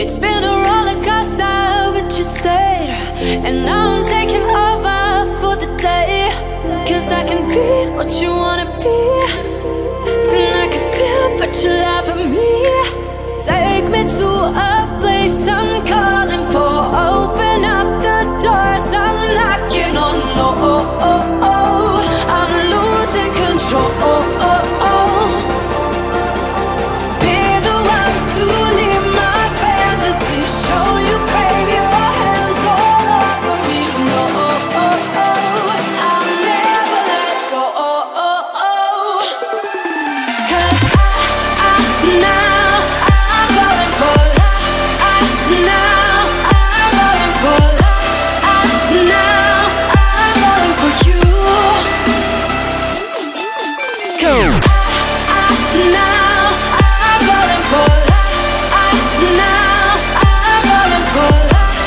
It's been a roller coaster, but you stayed. And now I'm taking over for the day. Cause I can be what you wanna be. And I can feel but you love for me. Take me to a place I'm calling for. Open up the doors, I'm knocking on. I'm losing control. Be the one to leave my fantasy. Show you, baby, your hands all over me. No, I'll never let go. Cause now I'm falling for love. Now I'm falling for love. Now I'm falling for you. Now I'm falling for love. Now I'm falling for love.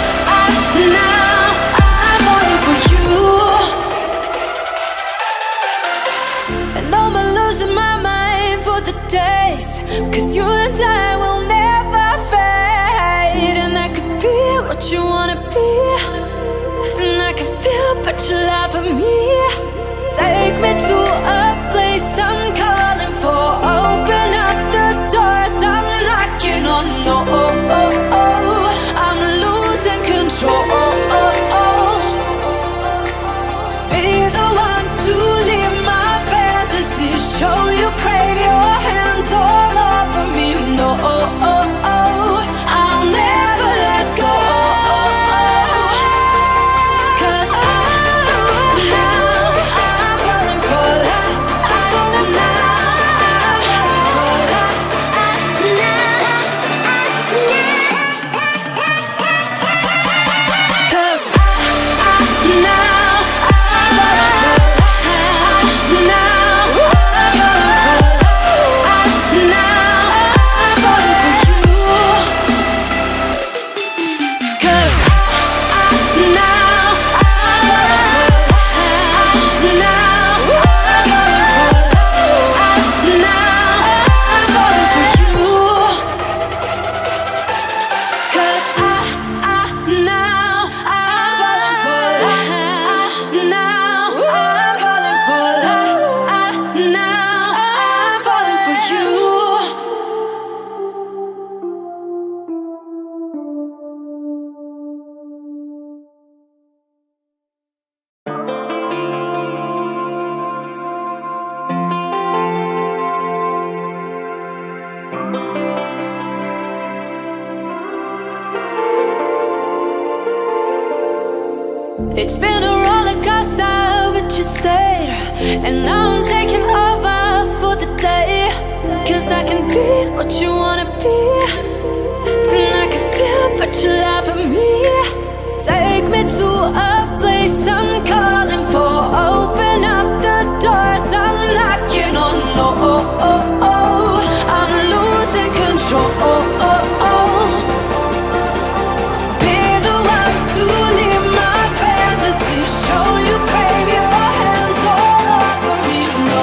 Now I'm falling for you. And I'm losing my mind for the days. Cause you and I will never fade. And I could be what you wanna be. And I can feel but you love for me. Take me to a place I'm calling for. Open up the doors, I'm knocking on. I'm losing control. Be the one to leave my fantasy. Show you, crave your hands all over me. No, I'll never let go. Cause now I'm falling for love. Cause now I'm falling for love. Now I'm falling for you. Cause now I'm falling for love. Now I'm falling for you. Cause now I'm falling for love. Now I'm falling for love. Now I'm falling for you. It's been a roller coaster, but you stayed. And now I'm taking over for the day. Cause I can be what you wanna be. And I can feel but you love for me. Take me to a place I'm calling for. Open up the doors, I'm knocking on. I'm losing control. Be the one to leave my fantasy. Show you, baby, your hands all over me. No,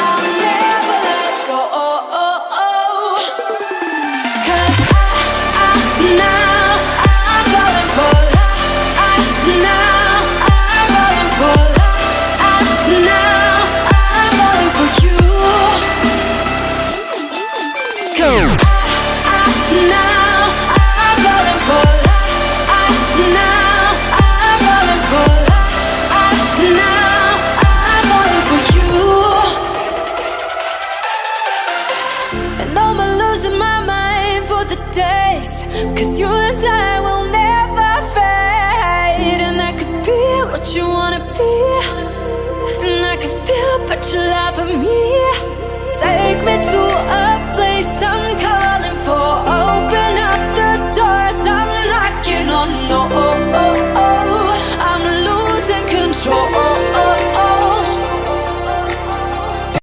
I'll never let go. Cause now I'm falling for love. Now I'm falling for love. Now I'm falling for you. Now I'm falling for love. Now I'm falling for love. Now I'm falling for you. And I'm losing my mind for the days. Cause you and I will never fade. And I could be what you wanna be. And I can feel but you love for me.